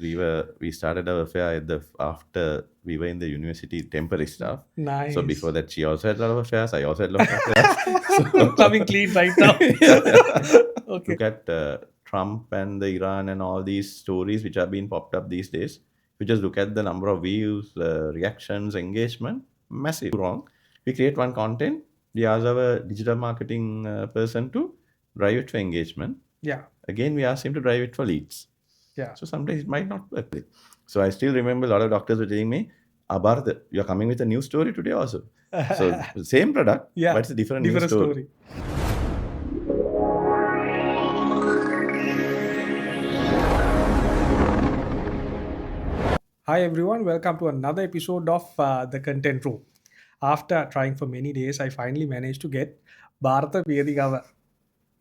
We started our affair after we were in the university temporary staff. So before Nice. that, she also had a lot of affairs. I also had a lot of affairs. Coming clean right now. Yeah. Okay. Look at Trump and the Iran and all these stories which have been popped up these days. You just look at the number of views, reactions, engagement, massive. Wrong. We create one content. We ask our digital marketing person to drive it for engagement. Yeah. Again, we ask him to drive it for leads. Yeah. So sometimes it might not work. So I still remember a lot of doctors were telling me, Bharat, you're coming with a new story today also. So same product, but Yeah. it's a different new Different story. story. Hi everyone, welcome to another episode of The Content Room. After trying for many days, I finally managed to get Baratha Piyadigama,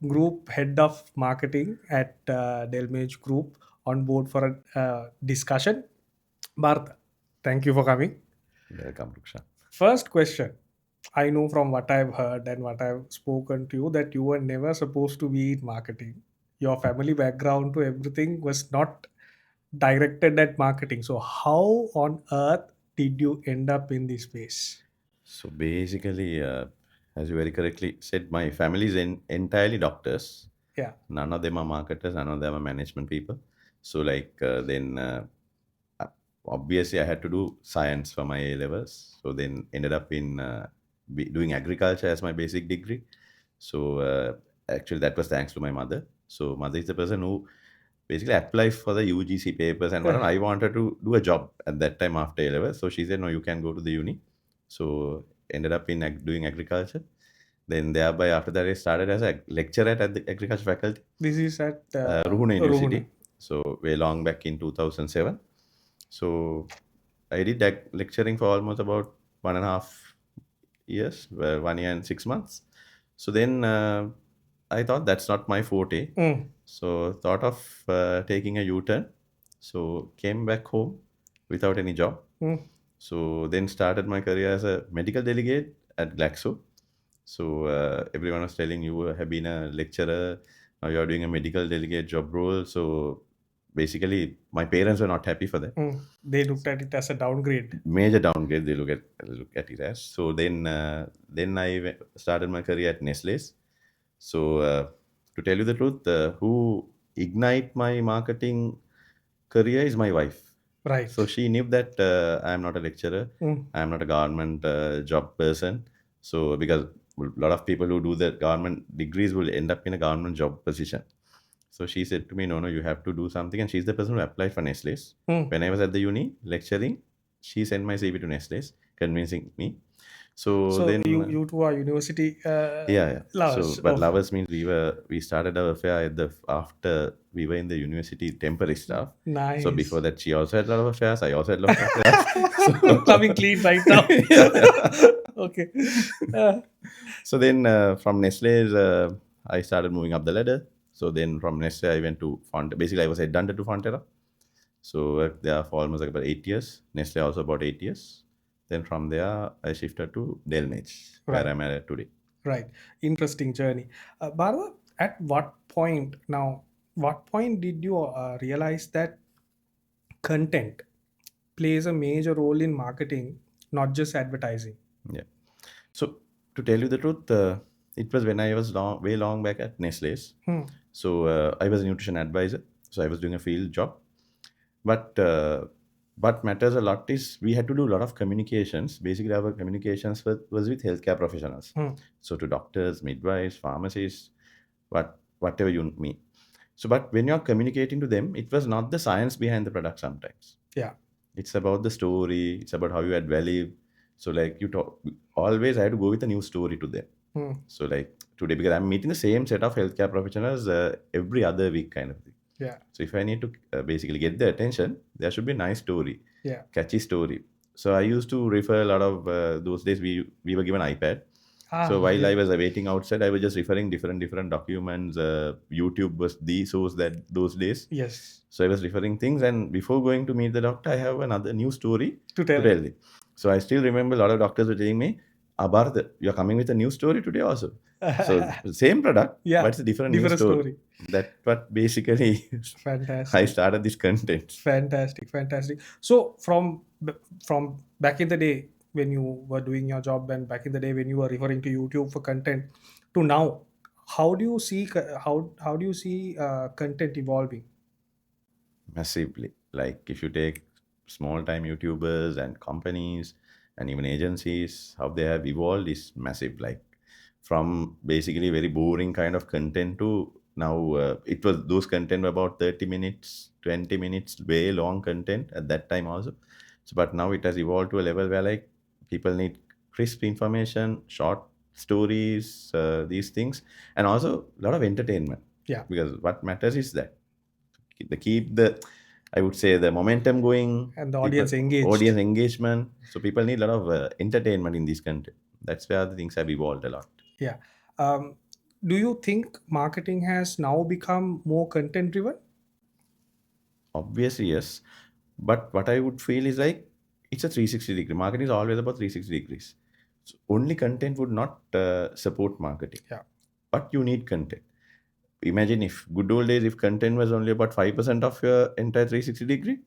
Group Head of Marketing at Delmage Group, on board for a discussion. Bharatha, thank you for coming. Welcome, Ruksha. First question. I know from what I've heard and what I've spoken to you that you were never supposed to be in marketing. Your family background to everything was not directed at marketing. So, how on earth did you end up in this space? So basically, as you very correctly said, my family is entirely doctors. Yeah. None of them are marketers, none of them are management people. So, uh, obviously, I had to do science for my A levels. So, then ended up in doing agriculture as my basic degree. So, actually, that was thanks to my mother. So, mother is the person who basically applied for the UGC papers and whatnot. I wanted to do a job at that time after A level. So, she said, no, you can go to the uni. So, ended up in doing agriculture. Then thereby after that I started as a lecturer at the agriculture faculty, This is at Ruhuna Ruhuna. University. So way long back in 2007. So I did that lecturing for almost about 1.5 years, 1 year and 6 months. So then I thought that's not my forte. Mm. So thought of taking a U-turn. So came back home without any job. Mm. So then started my career as a medical delegate at Glaxo. So everyone was telling you have been a lecturer, now you are doing a medical delegate job role. So basically, my parents were not happy for that. Mm. They looked at it as a downgrade. Major downgrade they look at it as. So then I started my career at Nestle's. So to tell you the truth, who ignite my marketing career is my wife. Right. So she knew that I am not a lecturer, Mm. I am not a government job person. So because a lot of people who do the government degrees will end up in a government job position. So she said to me, no, you have to do something. And she's the person who applied for Nestle's. Mm. When I was at the uni lecturing, she sent my CV to Nestle's, convincing me. So So then, you two are university yeah. So, lovers. but Okay. lovers means we started our affair after we were in the university temporary staff. So before Nice. that, she also had a lot of affairs. I also had a lot of affairs. Coming clean right now. Yeah. Okay. Uh, So then from Nestle's, I started moving up the ladder. So then from Nestle, I went to Font. Basically, I was headhunted to Fonterra. So worked there for almost like about 8 years. Nestle also about 8 years. Then from there, I shifted to Delmage, where right. I'm at today. Right. Interesting journey. Bharata, at what point did you realize that content plays a major role in marketing, not just advertising? Yeah. So to tell you the truth, it was when I was way long back at Nestle's. Hmm. So I was a nutrition advisor. So I was doing a field job. But what matters a lot is we had to do a lot of communications. Basically, our communications was with healthcare professionals. Hmm. So to doctors, midwives, pharmacists, whatever you mean. So, but when you're communicating to them, it was not the science behind the product sometimes. Yeah. It's about the story. It's about how you add value. So, like you talk, always I had to go with a new story to them. Hmm. So, like today, because I'm meeting the same set of healthcare professionals every other week, kind of thing. Yeah. So, if I need to basically get their attention, there should be a nice story, Yeah. catchy story. So, I used to refer a lot of those days. We were given iPad. So while I Yeah. was waiting outside, I was just referring different documents. YouTube was the source that those days. Yes. So I was referring things, and before going to meet the doctor, I have another new story To to tell. tell you. So I still remember a lot of doctors were telling me, Bharat, you're coming with a new story today also. So same product, but Yeah, it's a different news different story. story. That what basically I Fantastic. started this content. Fantastic, fantastic. So from back in the day when you were doing your job, and back in the day when you were referring to YouTube for content, to now, how do you see how do you see content evolving? Massively. Like if you take small time YouTubers and companies and even agencies, how they have evolved is massive. Like from basically very boring kind of content to now it was those content were about 30 minutes, 20 minutes, way long content at that time also. So but now it has evolved to a level where like people need crisp information, short stories, these things, and also a lot of entertainment, Yeah, because what matters is that keep the, I would say, the momentum going, and the people audience engaged. audience engagement. So people need a lot of entertainment in this content. That's where the things have evolved a lot. Yeah. Um, do you think marketing has now become more content driven? Obviously yes, but what I would feel is like it's a 360-degree marketing is always about 360 degrees. So only content would not support marketing, Yeah. but you need content. Imagine if good old days, if content was only about 5% of your entire 360-degree,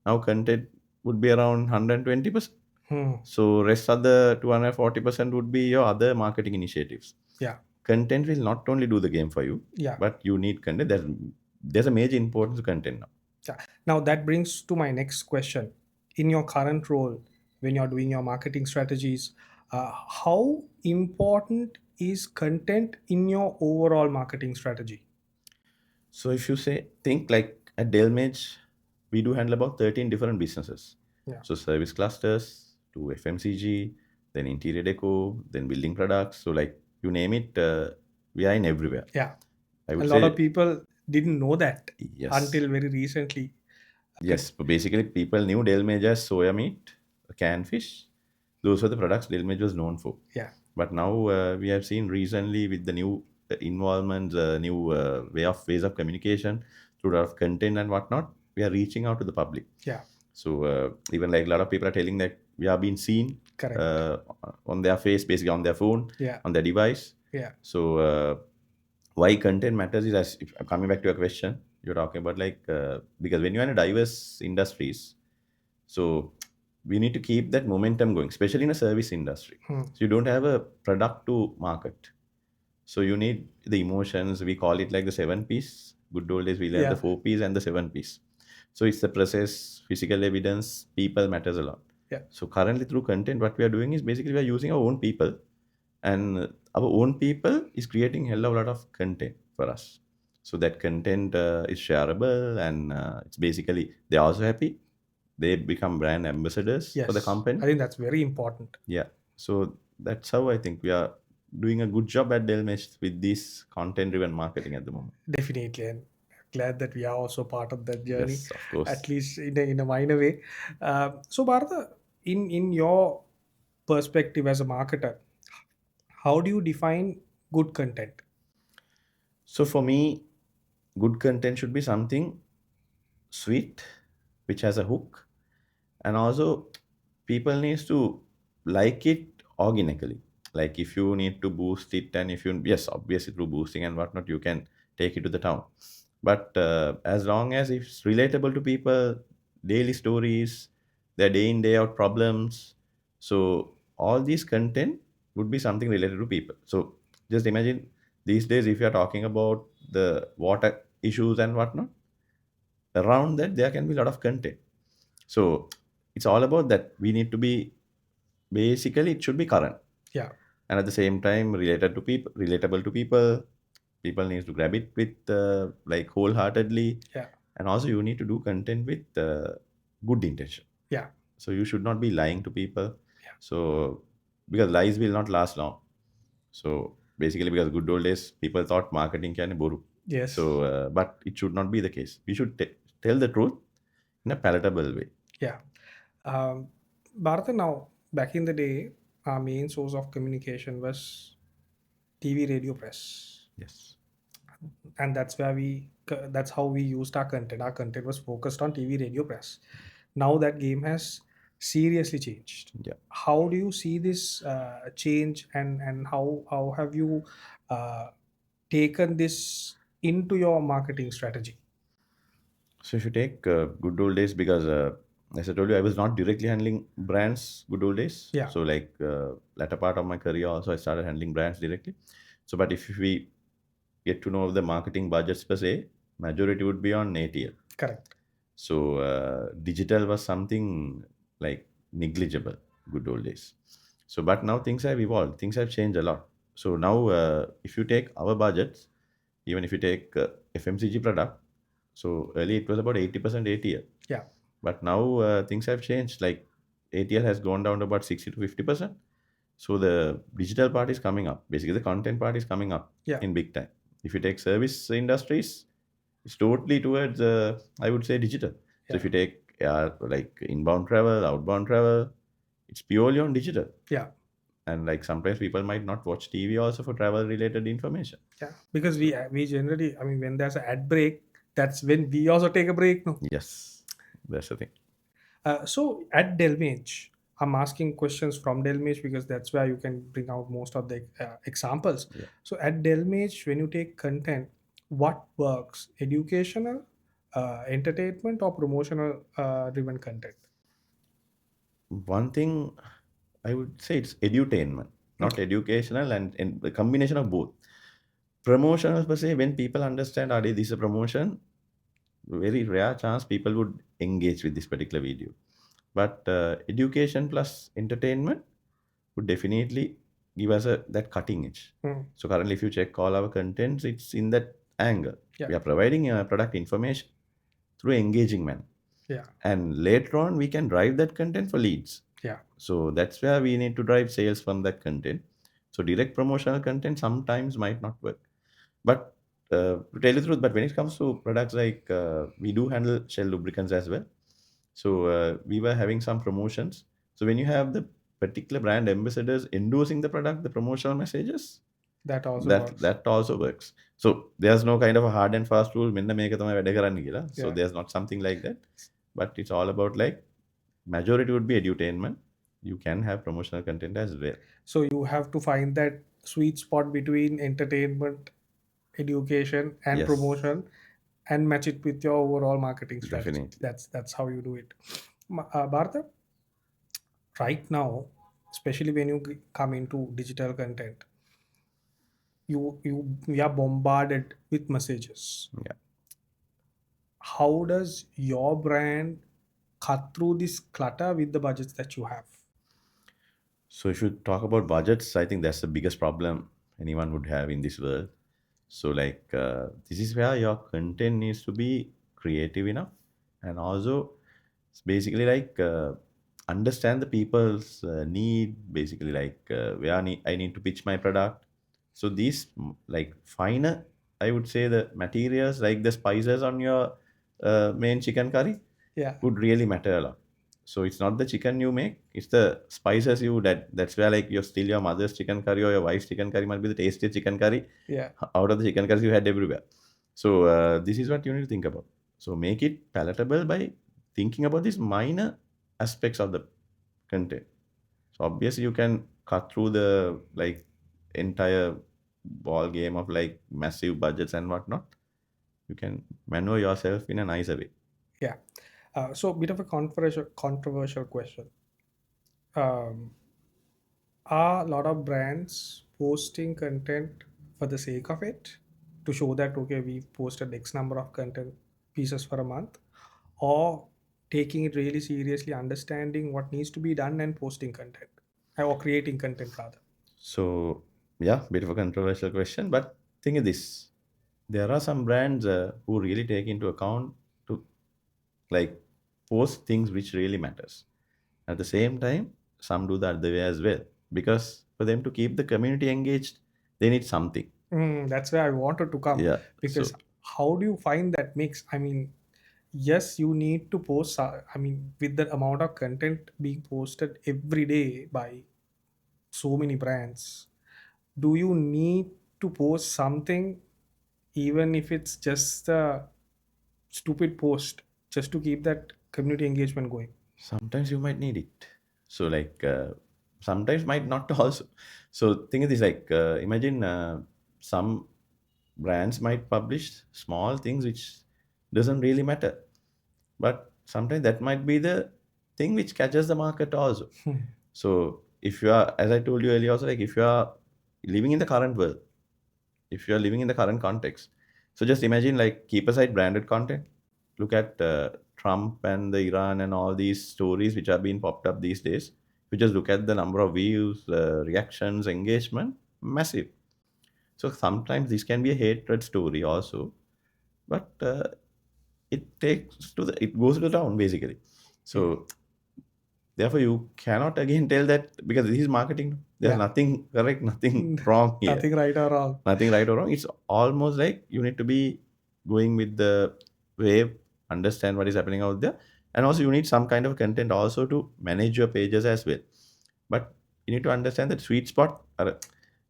now content would be around 120%. Hmm. So rest of the 240% would be your other marketing initiatives. Yeah. Content will not only do the game for you, Yeah. but you need content. There's a major importance to content now. Yeah. Now that brings to my next question. In your current role, when you're doing your marketing strategies, how important is content in your overall marketing strategy? So if you say think like at Delmage, we do handle about 13 different businesses. Yeah. So service clusters to FMCG, then interior deco, then building products. So like you name it, we are in everywhere. Yeah. I A would lot of say people didn't know that yes. until very recently. Yes, but basically people knew Delmage as soya meat, canned fish. Those were the products Delmage was known for. Yeah. But now we have seen recently with the new involvement, new ways of communication through a lot of content and whatnot, we are reaching out to the public. Yeah. So even like a lot of people are telling that we are being seen Correct. uh, on their face, basically on their phone, Yeah. on their device. Yeah. So why content matters is, as if, coming back to your question, you're talking about like because when you're in a diverse industries, so we need to keep that momentum going, especially in a service industry. Hmm. So you don't have a product to market. So you need the emotions. We call it like the seven piece. Good old days, we learned the Yeah. four P's and the seven P's. So it's the process, physical evidence, people matters a lot. Yeah. So currently through content, what we are doing is basically we are using our own people, and our own people is creating hell of a lot of content for us. So that content is shareable, and it's basically they're also happy. They become brand ambassadors for the Yes. company. I think that's very important. Yeah. So that's how I think we are doing a good job at Delmesh with this content driven marketing at the moment. Definitely, and glad that we are also part of that journey, Yes, of course. at least in a minor way. So, Bharata, in your perspective as a marketer, how do you define good content? So for me, good content should be something sweet, which has a hook, and also people needs to like it organically. Like if you need to boost it, and if you, yes, obviously through boosting and whatnot, you can take it to the town. But as long as it's relatable to people, daily stories, their day in day out problems, so all these content would be something related to people. So just imagine these days, if you are talking about the water issues and whatnot, around that there can be a lot of content. So it's all about that. We need to be, basically it should be current, Yeah, and at the same time related to people, relatable to people. People needs to grab it with like wholeheartedly, yeah, and also you need to do content with good intention. yeah, So you should not be lying to people. yeah. So because lies will not last long. So basically, because good old days people thought marketing can boru. Yes, So but it should not be the case. We should tell the truth in a palatable way. yeah. Um, Bharata, now back in the day, our main source of communication was TV, radio, press, Yes. and that's how we used our content was focused on TV, radio, press. Now that game has seriously changed. Yeah. How do you see this change, and how have you uh, taken this into your marketing strategy? So if you take good old days, because as I told you, I was not directly handling brands good old days. Yeah, So like latter part of my career, also I started handling brands directly. So, but if we get to know the marketing budgets per se, majority would be on ATL. correct. So digital was something like negligible good old days. So but now things have evolved, things have changed a lot. So now if you take our budgets, even if you take FMCG product, so earlier it was about 80% ATL, Yeah, but now things have changed. Like ATL has gone down to about 60 to 50%. So the digital part is coming up. Basically, the content part is coming up yeah, in big time. If you take service industries, it's totally towards, I would say, digital. So yeah, if you take like inbound travel, outbound travel, it's purely on digital. yeah, And like sometimes people might not watch TV also for travel related information. yeah. Because So we generally, I mean, when there's an ad break, that's when we also take a break. No. yes, that's the thing. So at Delmage, I'm asking questions from Delmage because that's where you can bring out most of the examples. Yeah. So at Delmage, when you take content, what works? Educational, entertainment, or promotional driven content? One thing I would say it's edutainment, not Okay. educational, and the combination of both. Promotional per se, when people understand, are this is a promotion, very rare chance people would engage with this particular video. But education plus entertainment would definitely give us that cutting edge. Mm, So currently, if you check all our contents, it's in that angle. yeah, We are providing product information through engaging manner, yeah, and later on we can drive that content for leads. yeah. So that's where we need to drive sales from that content. So direct promotional content sometimes might not work. But to tell you the truth, but when it comes to products like we do handle shell lubricants as well. So we were having some promotions. So when you have the particular brand ambassadors endorsing the product, the promotional messages, That also works. that also works. So there's no kind of a hard and fast rule. මෙන්න මේක තමයි වැඩ කරන්න කියලා. So Yeah. there's not something like that. But it's all about like majority would be edutainment. You can have promotional content as well. So you have to find that sweet spot between entertainment, education, and Yes, promotion, and match it with your overall marketing strategy. definitely. That's how you do it. Bharata, right now, especially when you come into digital content, you we are bombarded with messages. Yeah. How does your brand cut through this clutter with the budgets that you have? So if you talk about budgets, I think that's the biggest problem anyone would have in this world. So like this is where your content needs to be creative enough, and also it's basically like understand the people's need. Basically like where I need to pitch my product. So these like finer, I would say the materials like the spices on your main chicken curry Yeah, would really matter a lot. So it's not the chicken you make, it's the spices you that's where like you're still your mother's chicken curry or your wife's chicken curry might be the tastiest chicken curry yeah, out of the chicken curries you had everywhere. So this is what you need to think about. So make it palatable by thinking about these minor aspects of the content. So obviously you can cut through the like entire ball game of like massive budgets and whatnot. You can maneuver yourself in a nicer way. yeah. So, bit of a controversial question. Um, are a lot of brands posting content for the sake of it to show that okay, we've posted X number of content pieces for a month, or taking it really seriously, understanding what needs to be done and posting content or creating content rather? So yeah, bit of a controversial question, but thing is this: there are some brands who really take into account to like post things which really matters. At the same time, some do the other way as well because for them to keep the community engaged, they need something. That's where I wanted to come, Yeah. because So how do you find that mix? I mean, yes, you need to post. I mean, with the amount of content being posted every day by so many brands, do you need to post something, even if it's just a stupid post, just to keep that community engagement going? sometimes you might need it. So like sometimes might not also. So thing is this like imagine. some brands might publish small things which doesn't really matter, but sometimes that might be the thing which catches the market also. So if you are, as I told you earlier also, like if you are living in the current world, if you are living in the current context, so just imagine, like, keep aside branded content, look at Trump and the Iran and all these stories which are being popped up these days. You just look at the number of views, reactions, engagement, massive. So sometimes this can be a hatred story also, but it goes to the town basically. Mm. So therefore, you cannot again tell that, because this is marketing. There's Yeah. nothing correct, nothing wrong here, Nothing right or wrong. nothing right or wrong. It's almost like you need to be going with the wave, understand what is happening out there, and also you need some kind of content also to manage your pages as well. But you need to understand that sweet spot.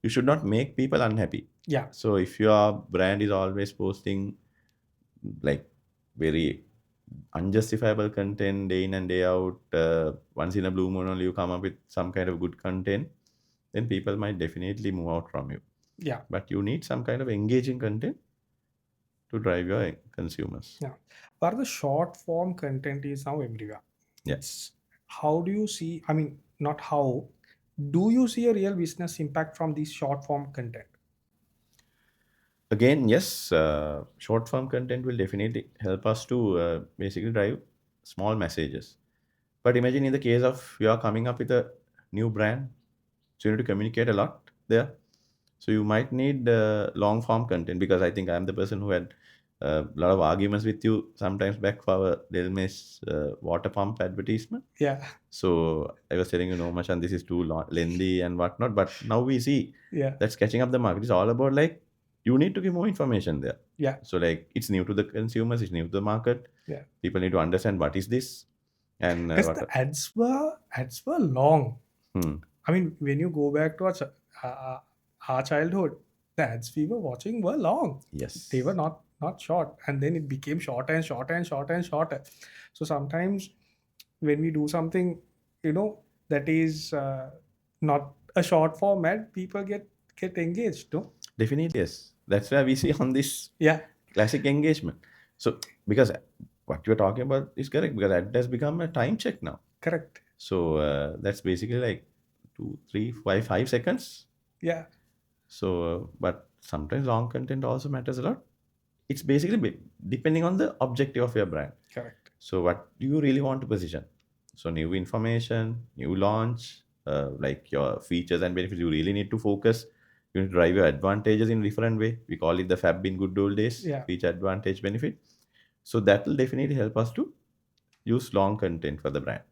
You should not make people unhappy. Yeah. So if your brand is always posting like very unjustifiable content day in and day out, once in a blue moon only you come up with some kind of good content, then people might definitely move out from you. Yeah. But you need some kind of engaging content to drive your consumers. Yeah. But the short form content is now everywhere. Yes. How do you see, I mean, not how, do you see a real business impact from this short form content? Again, yes, short form content will definitely help us to basically drive small messages. But imagine in the case of you are coming up with a new brand, so you need to communicate a lot there. So you might need long form content, because I think I'm the person who had a lot of arguments with you sometimes back for our Delme's water pump advertisement. Yeah. So I was telling you, no much, and this is too long, lengthy and whatnot. But now we see Yeah. that's catching up the market. It's all about, like, you need to give more information there. Yeah. So like it's new to the consumers, it's new to the market. Yeah. People need to understand what is this and Because what. the ads were long. Hmm. I mean, when you go back to uh, our childhood, the ads we were watching were long. They were Yes. not short, and then it became shorter and shorter and shorter and shorter. So sometimes when we do something, that is not a short format, people get engaged. No. Definitely, yes. That's where we see on this Yeah. classic engagement. So, because what you're talking about is correct, because that has become a time check now. Correct. So, that's basically like 2, 3, 5 seconds. Yeah. So, but sometimes long content also matters a lot. It's basically depending on the objective of your brand. Correct. So, what do you really want to position? So, new information, new launch, like your features and benefits, you really need to focus. You need to drive your advantages in different way. We call it the FAB in good old days, Yeah. feature, advantage, benefit. So, that will definitely help us to use long content for the brand.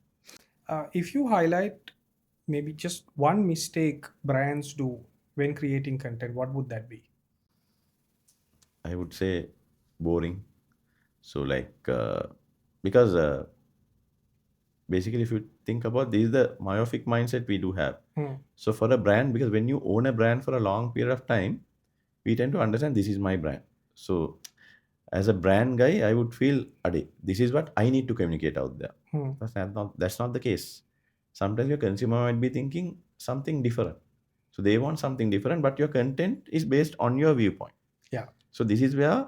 If you highlight maybe just one mistake brands do when creating content, what would that be? I would say boring. So, like, because basically, if you think about this, is the myopic mindset we do have. Hmm. So, for a brand, because when you own a brand for a long period of time, we tend to understand this is my brand. So, as a brand guy, I would feel, Ade, this is what I need to communicate out there. Hmm. But that's not the case. Sometimes your consumer might be thinking something different. So, they want something different, but your content is based on your viewpoint. Yeah. So this is where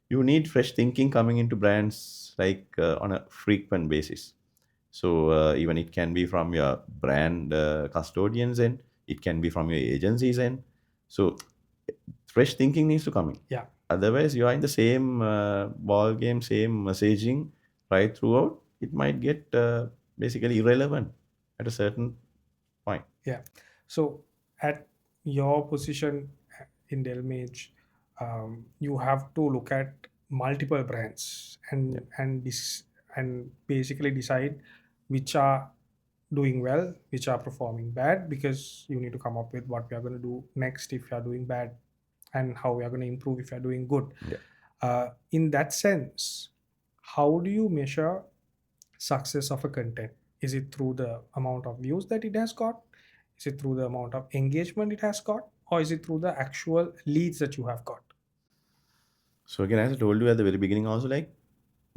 you need fresh thinking coming into brands, like on a frequent basis. So even it can be from your brand custodians end, it can be from your agencies end. So fresh thinking needs to come in. Yeah. Otherwise, you are in the same ball game, same messaging right throughout. It might get basically irrelevant at a certain point. Yeah. So at your position in Delmage, you have to look at multiple brands Yeah. and basically decide which are doing well, which are performing bad, because you need to come up with what we are going to do next if you are doing bad, and how we are going to improve if you are doing good. Yeah. In that sense, how do you measure success of a content? Is it through the amount of views that it has got? Is it through the amount of engagement it has got? Or is it through the actual leads that you have got? So again, as I told you at the very beginning, also, like,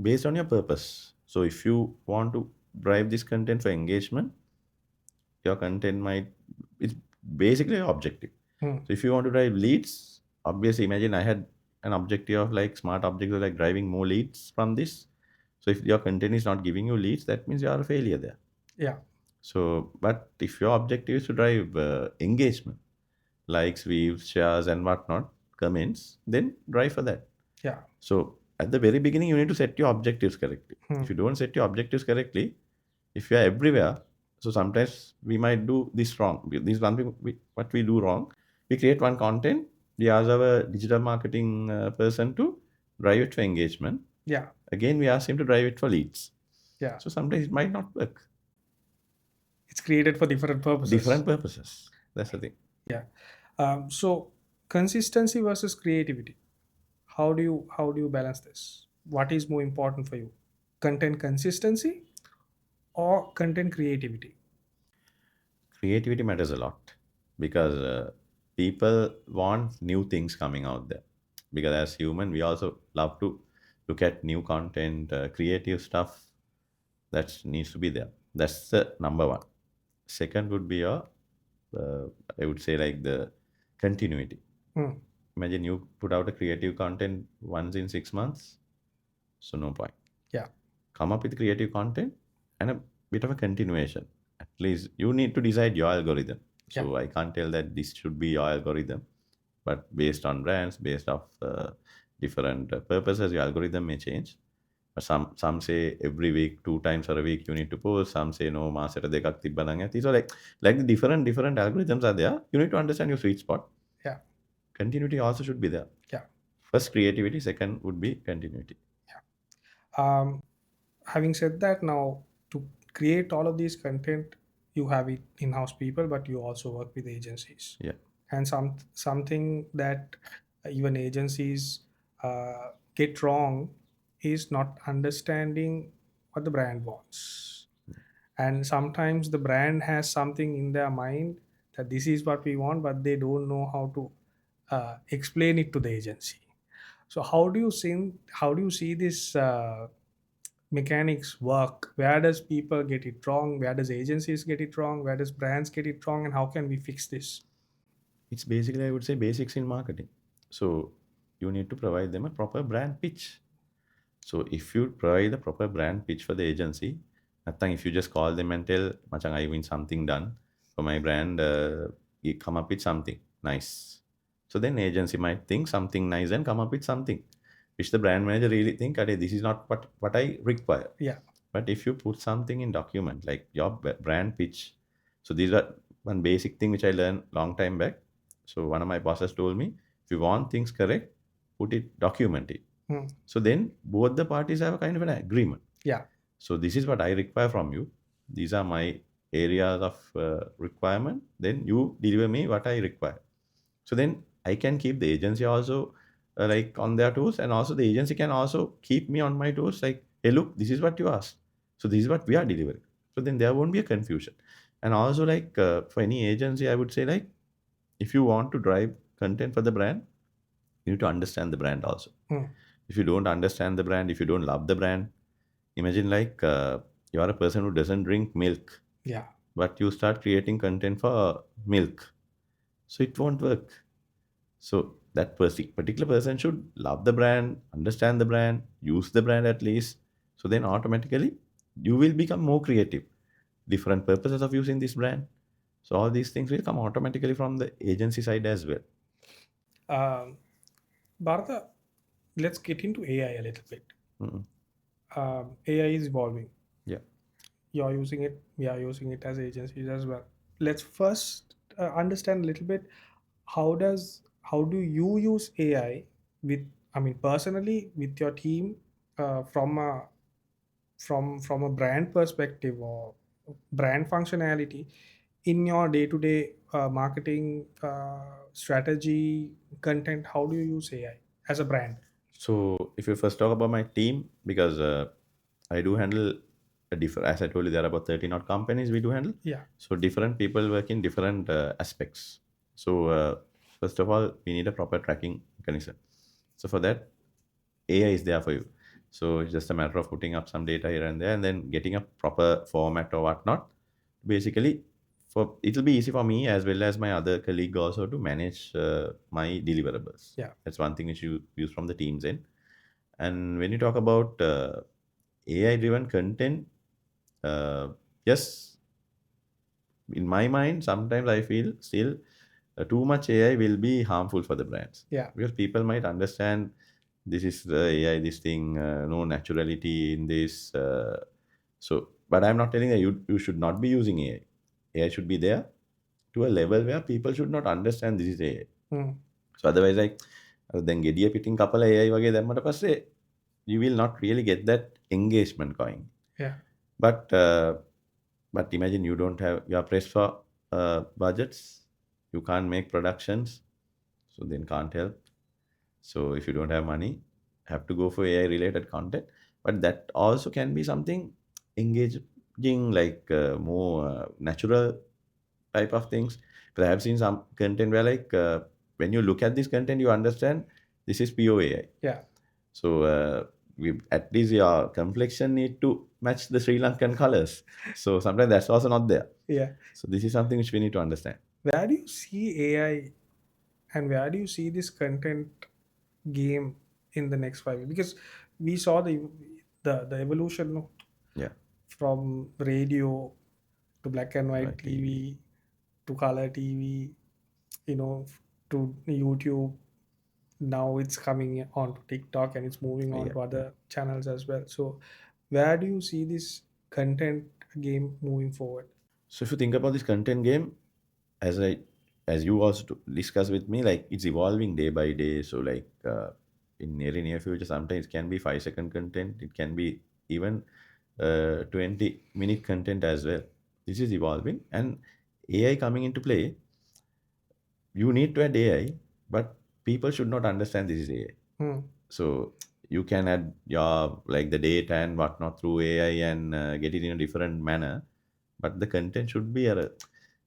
based on your purpose. So if you want to drive this content for engagement, your content might, it's basically your objective. Hmm. So if you want to drive leads, obviously imagine I had an objective of like smart objective like driving more leads from this. So if your content is not giving you leads, that means you are a failure there. Yeah. So, but if your objective is to drive engagement, likes, views, shares, and whatnot, comments, then drive for that. Yeah. So at the very beginning, you need to set your objectives correctly. Hmm. If you don't set your objectives correctly, if you are everywhere, so sometimes we might do this wrong. This is one thing what we do wrong. We create one content. We ask our digital marketing person to drive it for engagement. Yeah. Again, we ask him to drive it for leads. Yeah. So sometimes it might not work. It's created for different purposes. Different purposes. That's the thing. Yeah. So consistency versus creativity. How do you balance this? What is more important for you? Content consistency or content creativity? Creativity matters a lot because people want new things coming out there. Because as human, we also love to look at new content, creative stuff that needs to be there. That's the number one. Second would be your, uh, I would say like the continuity. Hmm. Imagine you put out a creative content once in 6 months, so no point. Yeah. Come up with creative content and a bit of a continuation. At least you need to decide your algorithm. Yeah. So I can't tell that this should be your algorithm, but based on brands, based off different purposes, your algorithm may change. But some say every week, 2 times or a week you need to post. Some say no, masera dekak tibba lang hai. These are like the different algorithms are there. You need to understand your sweet spot. Yeah. Continuity also should be there. Yeah. First creativity, second would be continuity. Um, Having said that, now to create all of these content, you have it in-house people, but you also work with agencies. Yeah. And something that even agencies get wrong is not understanding what the brand wants. And sometimes the brand has something in their mind that this is what we want, but they don't know how to explain it to the agency. So how do you see this mechanics work? Where does people get it wrong? Where does agencies get it wrong? Where does brands get it wrong? And how can we fix this? It's basically, I would say, basics in marketing. So you need to provide them a proper brand pitch. So if you provide the proper brand pitch for the agency, nothing. If you just call them and tell, "Machang, I win something done for my brand," you come up with something nice. So then agency might think something nice and come up with something, which the brand manager really think, "Okay, this is not what I require." Yeah. But if you put something in document like your brand pitch, so these are one basic thing which I learned long time back. So one of my bosses told me, if you want things correct, put it, document it. Hmm. So then both the parties have a kind of an agreement. Yeah. So this is what I require from you. These are my areas of requirement. Then you deliver me what I require. So then I can keep the agency also like on their toes, and also the agency can also keep me on my toes. Like, hey, look, this is what you asked. So this is what we are delivering. So then there won't be a confusion. And also like for any agency, I would say like if you want to drive content for the brand, you need to understand the brand also. Hmm. If you don't understand the brand, if you don't love the brand, imagine like you are a person who doesn't drink milk, Yeah. but you start creating content for milk, so it won't work. So that particular person should love the brand, understand the brand, use the brand at least. So then automatically you will become more creative, different purposes of using this brand. So all these things will come automatically from the agency side as well. Um, Bharata, let's get into AI a little bit. Mm. AI is evolving. Yeah. You're using it. We are using it as agencies as well. Let's first understand a little bit how do you use AI with, I mean, personally with your team, from a brand perspective or brand functionality in your day-to-day marketing strategy content. How do you use AI as a brand? So if you first talk about my team, because I do handle a different, as I told you, there are about 13 odd companies we do handle. Yeah. So different people work in different aspects. So first of all, we need a proper tracking mechanism. So for that, AI is there for you. So it's just a matter of putting up some data here and there, and then getting a proper format or whatnot. Basically, for it'll be easy for me as well as my other colleague also to manage my deliverables. Yeah. That's one thing which you use from the teams in. And when you talk about AI driven content, uh, yes, in my mind, sometimes I feel still too much AI will be harmful for the brands Yeah. because people might understand this is the AI, this thing, no naturality in this. But I'm not telling that you should not be using AI. AI should be there to a level where people should not understand this is AI. Mm. So otherwise, like then gediya pitting couple AI වගේ දැම්මට පස්සේ you will not really get that engagement going. Yeah. But imagine you don't have you are pressed for budgets, you can't make productions, so then can't help. So if you don't have money, have to go for AI related content. But that also can be something engaging, like more natural type of things. But I have seen some content where like when you look at this content, you understand this is pure AI. Yeah. So at least your complexion need to match the Sri Lankan colors. So sometimes that's also not there. Yeah. So this is something which we need to understand. Where do you see AI and where do you see this content game in the next 5 years? Because we saw the evolution Yeah, from radio to black and white right. TV. TV to color TV, to YouTube. Now it's coming on to TikTok and it's moving on Yeah, to yeah. other channels as well. So, where do you see this content game moving forward? So if you think about this content game, as I as you also discuss with me, like it's evolving day by day. So like in very near future, sometimes it can be 5 second content. It can be even 20-minute content as well. This is evolving, and AI coming into play. You need to add AI, but people should not understand this is AI. Hmm. So you can add your like the data and whatnot through AI and get it in a different manner, but the content should be a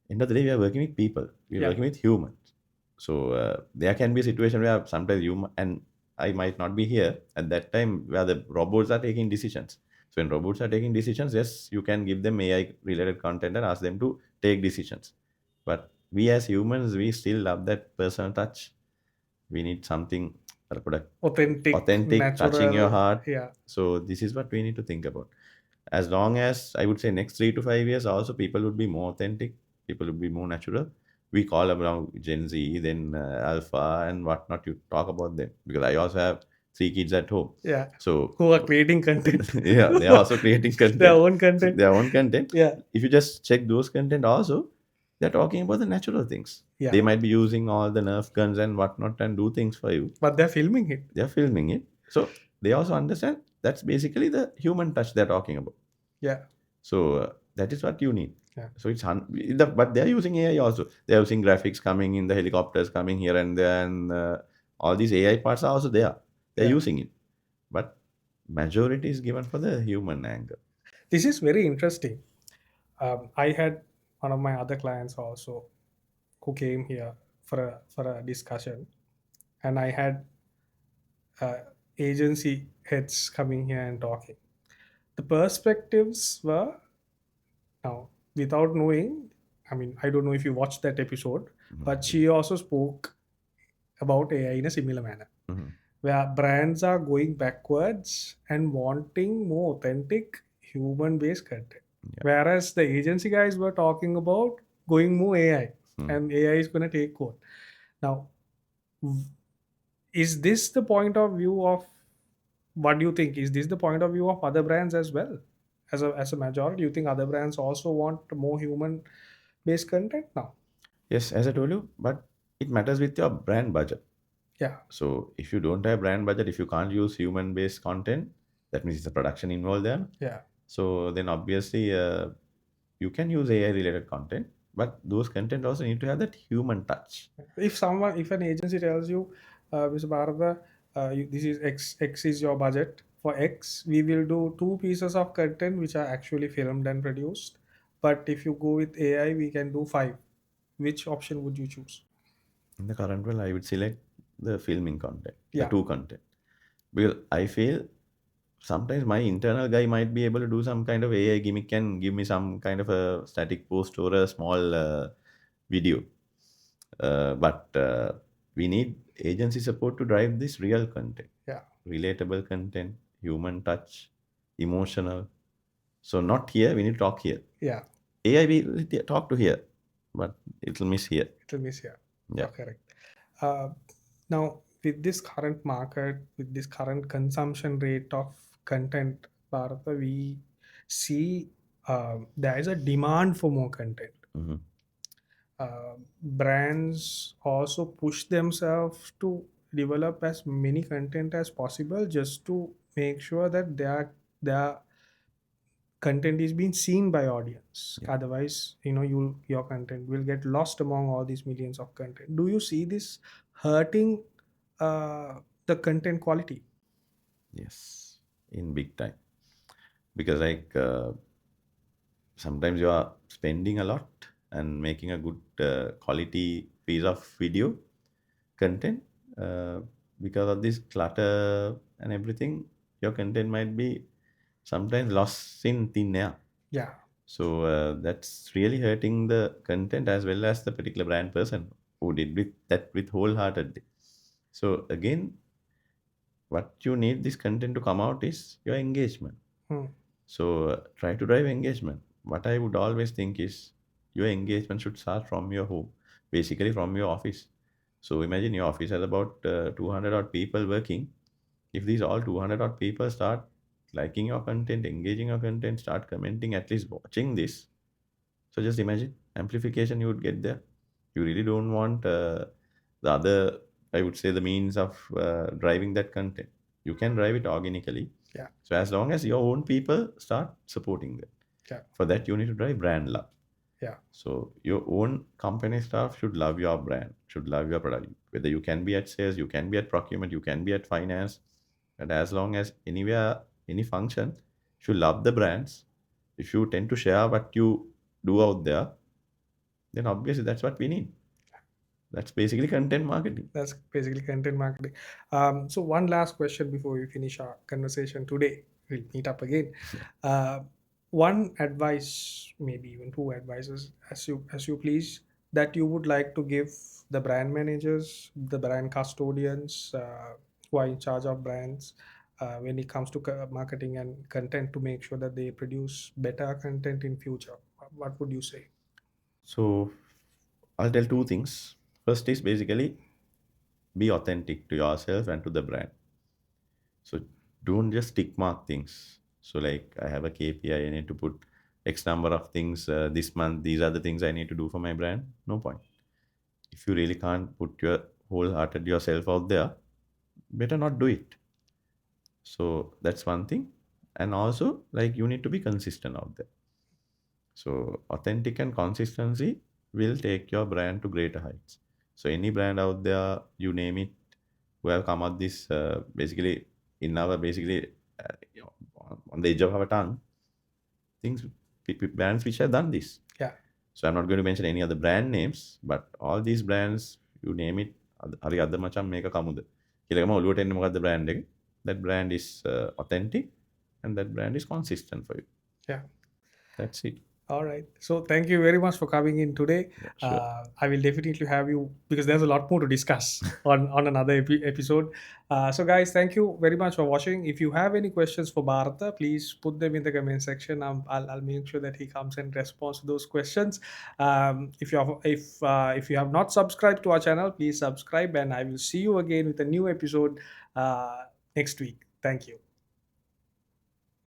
end of the day we are working with people, we're Yeah. working with humans. So there can be a situation where sometimes you and I might not be here at that time where the robots are taking decisions. So when robots are taking decisions, yes, you can give them AI related content and ask them to take decisions, but we as humans, we still love that personal touch. We need something product Authentic, authentic, touching your natural. heart. Yeah. So this is what we need to think about. As long as I would say next 3 to 5 years, also people would be more authentic, people would be more natural. We call around Gen Z, then Alpha and whatnot. You talk about them because I also have 3 kids at home. Yeah. So Who are creating content. yeah, they are also creating Their content, own content. their own content. Yeah. If you just check those content, also they're talking about the natural things. Yeah. They might be using all the Nerf guns and whatnot and do things for you. But they're filming it. They're filming it, so they also understand that's basically the human touch they're talking about. Yeah. So that is what you need. Yeah. So but they're using AI also. They're using graphics coming in the helicopters coming here and there, and all these AI parts are also there. They're Yeah. using it, but majority is given for the human angle. This is very interesting. I had one of my other clients also who came here for a discussion, and I had uh, agency heads coming here and talking. The perspectives were now without knowing. I mean, I don't know if you watched that episode, but Mhm. she also spoke about AI in a similar manner, Mhm. where brands are going backwards and wanting more authentic human-based content, Yeah. whereas the agency guys were talking about going more AI, Mhm. and AI is going to take code. Now, is this the point of view of what do you think? Is this the point of view of other brands as well? As a majority, you think other brands also want more human based content now? Yes, as I told you, but it matters with your brand budget. Yeah. So if you don't have brand budget, if you can't use human-based content, that means it's a production involved there. Yeah. So then obviously you can use AI-related content, but those content also need to have that human touch. If an agency tells you, Mr. Bharatha, this is X is your budget for X, we will do two pieces of content which are actually filmed and produced. But if you go with AI, we can do five. Which option would you choose? In the current one, I would select the filming content, the Yeah. two content, because I feel sometimes my internal guy might be able to do some kind of AI gimmick and give me some kind of a static post or a small video. But we need agency support to drive this real content, Yeah. relatable content, human touch, emotional. So not here, we need to talk here. Yeah. AI will talk to here, but it'll miss here. It will miss. Yeah. Yeah. You're correct. Uh, Now, with this current market, with this current consumption rate of content, Bharatha, we see there is a demand for more content. Mhm. Brands also push themselves to develop as many content as possible just to make sure that their content is being seen by audience. Yeah. Otherwise, your content will get lost among all these millions of content. Do you see this hurting the content quality? Yes. In big time. Because sometimes you are spending a lot and making a good quality piece of video content, uh, because of this clutter and everything, your content might be sometimes lost in thin air. Yeah. So that's really hurting the content as well as the particular brand person who did with that with wholeheartedly. So again, what you need this content to come out is your engagement. Hmm. So try to drive engagement. What I would always think is your engagement should start from your home, basically from your office. So imagine your office has about 200 odd people working. If these all 200 odd people start liking your content, engaging your content, start commenting, at least watching this, so just imagine amplification you would get there. You really don't want the other, I would say, the means of driving that content. You can drive it organically. Yeah. So as long as your own people start supporting that. Yeah. For that, you need to drive brand love. Yeah. So your own company staff should love your brand, should love your product. Whether you can be at sales, you can be at procurement, you can be at finance, and as long as anywhere, any function, if you love the brands, if you tend to share what you do out there, then obviously that's what we need. That's basically content marketing. That's basically content marketing. So one last question before we finish our conversation today. We'll meet up again. Uh, One advice, maybe even two advices, as you please, that you would like to give the brand managers, the brand custodians who are in charge of brands when it comes to marketing and content to make sure that they produce better content in future. What would you say? So I'll tell two things. First is basically be authentic to yourself and to the brand. So don't just tick mark things. So like I have a KPI, I need to put X number of things this month. These are the things I need to do for my brand. No point. If you really can't put your wholehearted yourself out there, better not do it. So that's one thing. And also like you need to be consistent out there. So authentic and consistency will take your brand to greater heights. So any brand out there, you name it, who have come up this basically in our basically on the edge of our tongue, things brands which have done this. Yeah. So I'm not going to mention any other brand names, but all these brands, you name it, හරි අද මචං මේක කමුද කියලා ගම ඔලුවට එන්නේ මොකද්ද brand එක? That brand is authentic and that brand is consistent for you. Yeah. That's it. All right. So thank you very much for coming in today. Yeah, sure. I will definitely have you because there's a lot more to discuss on another episode. So guys, thank you very much for watching. If you have any questions for Bharata, please put them in the comment section. I'll make sure that he comes and responds to those questions. If you have not subscribed to our channel, please subscribe, and I will see you again with a new episode next week. Thank you.